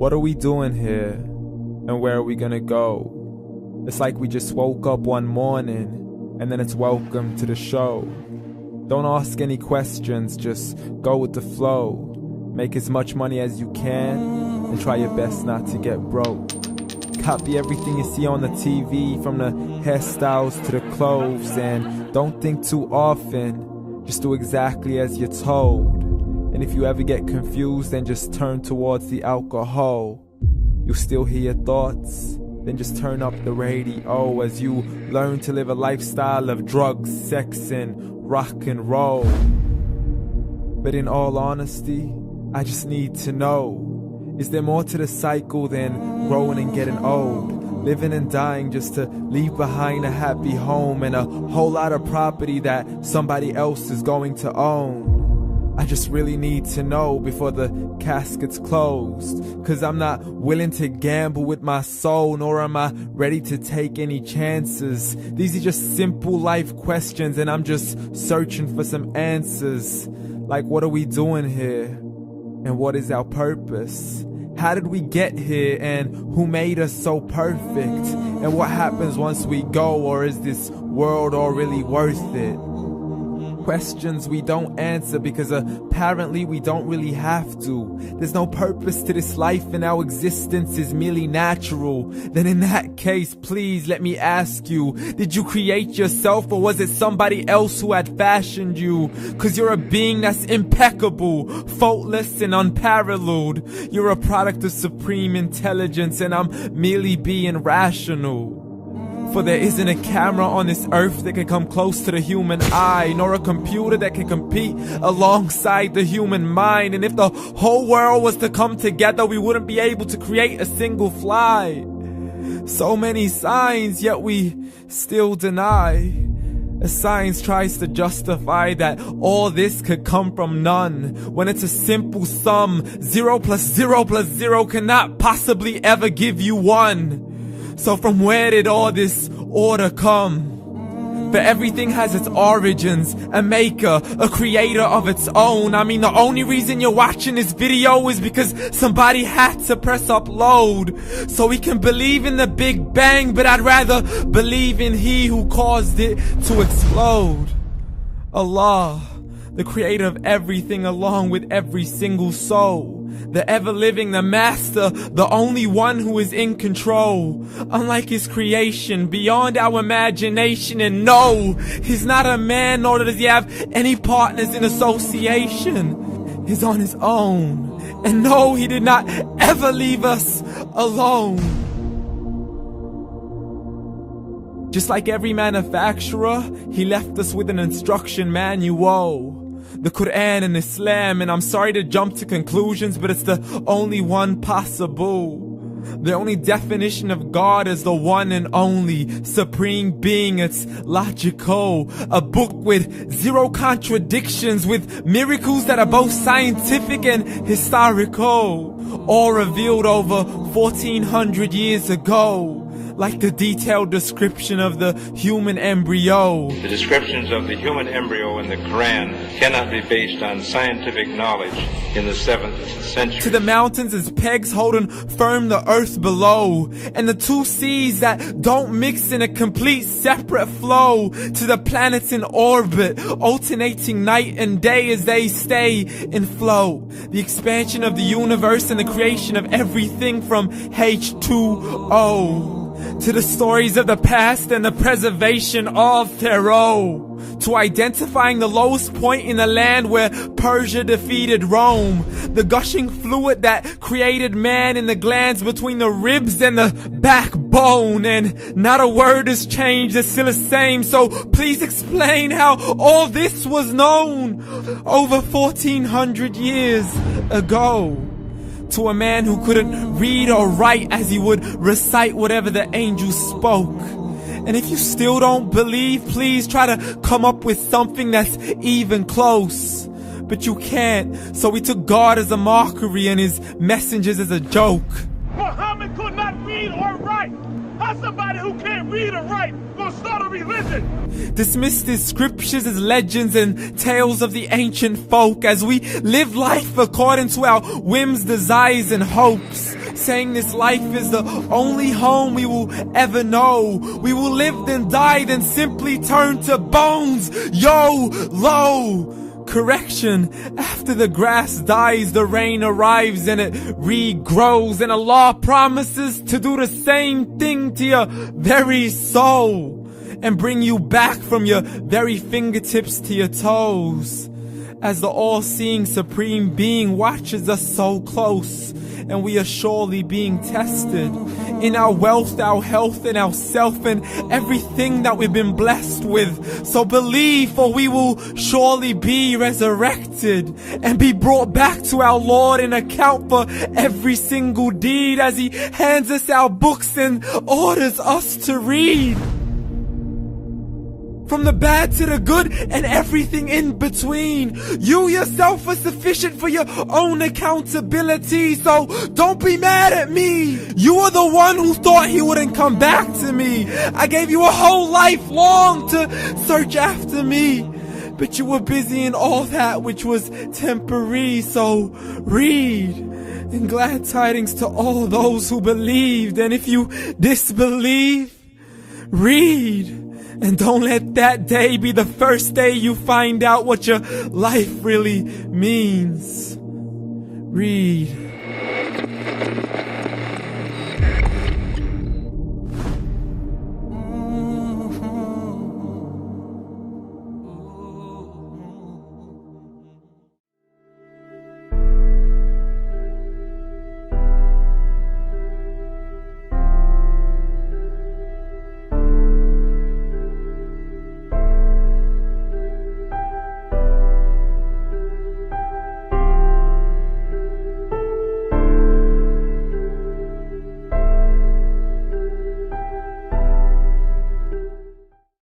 What are we doing here? And where are we gonna go? It's like we just woke up one morning and then it's welcome to the show. Don't ask any questions, just go with the flow. Make as much money as you can and try your best not to get broke. Copy everything you see on the TV, from the hairstyles to the clothes, and don't think too often, just do exactly as you're told. And if you ever get confused, then just turn towards the alcohol. You'll still hear your thoughts, then just turn up the radio as you learn to live a lifestyle of drugs, sex, and rock and roll. But in all honesty, I just need to know, is there more to the cycle than growing and getting old? Living and dying just to leave behind a happy home and a whole lot of property that somebody else is going to own. I just really need to know before the casket's closed, 'cause I'm not willing to gamble with my soul, nor am I ready to take any chances. These are just simple life questions and I'm just searching for some answers. Like, what are we doing here? And what is our purpose? How did we get here, and who made us so perfect? And what happens once we go, or is this world all really worth it? Questions we don't answer because apparently we don't really have to. There's no purpose to this life and our existence is merely natural. Then in that case, please let me ask you, did you create yourself, or was it somebody else who had fashioned you? 'Cause you're a being that's impeccable, faultless and unparalleled. You're a product of supreme intelligence and I'm merely being rational. For there isn't a camera on this earth that can come close to the human eye, nor a computer that can compete alongside the human mind. And if the whole world was to come together, we wouldn't be able to create a single fly. So many signs, yet we still deny. As science tries to justify that all this could come from none, when it's a simple sum. 0 plus 0 plus 0 cannot possibly ever give you 1. So from where did all this order come? For everything has its origins, a maker, a creator of its own. I mean, the only reason you're watching this video is because somebody had to press upload. So we can believe in the Big Bang, but I'd rather believe in He who caused it to explode. Allah, the creator of everything along with every single soul. The ever-living, the master, the only one who is in control. Unlike his creation, beyond our imagination. And no, he's not a man, nor does he have any partners in association. He's on his own. And no, he did not ever leave us alone. Just like every manufacturer, he left us with an instruction manual. The Quran and Islam, and I'm sorry to jump to conclusions, but it's the only one possible. The only definition of God is the one and only supreme being. It's logical. A book with 0 contradictions, with miracles that are both scientific and historical, all revealed over 1400 years ago. Like the detailed description of the human embryo. The descriptions of the human embryo in the Quran cannot be based on scientific knowledge in the 7th century. To the mountains as pegs holding firm the earth below, and the 2 seas that don't mix in a complete separate flow. To the planets in orbit, alternating night and day as they stay in flow. The expansion of the universe and the creation of everything from H2O. To the stories of the past and the preservation of Pharaoh. To identifying the lowest point in the land where Persia defeated Rome. The gushing fluid that created man in the glands between the ribs and the backbone. And not a word has changed, it's still the same. So please explain how all this was known over 1400 years ago. To a man who couldn't read or write, as he would recite whatever the angels spoke. And if you still don't believe, please try to come up with something that's even close. But you can't, so we took God as a mockery and his messengers as a joke. Muhammad could not read or write. How's somebody who can't read or write gonna start a religion? Dismissed his scriptures as legends and tales of the ancient folk, as we live life according to our whims, desires, and hopes. saying this life is the only home we will ever know. We will live then die, then simply turn to bones. YOLO! Correction, after the grass dies, the rain arrives and it regrows, and Allah promises to do the same thing to your very soul and bring you back from your very fingertips to your toes, as the all-seeing supreme being watches us so close, and we are surely being tested in our wealth, our health, and our self, and everything that we've been blessed with. So believe, for we will surely be resurrected and be brought back to our Lord and account for every single deed, as He hands us our books and orders us to read. From the bad to the good and everything in between. You yourself are sufficient for your own accountability, so don't be mad at me. You are the one who thought He wouldn't come back to me. I gave you a whole life long to search after me, but you were busy in all that which was temporary. So read, and glad tidings to all those who believed. And if you disbelieve, read. And don't let that day be the first day you find out what your life really means. Read.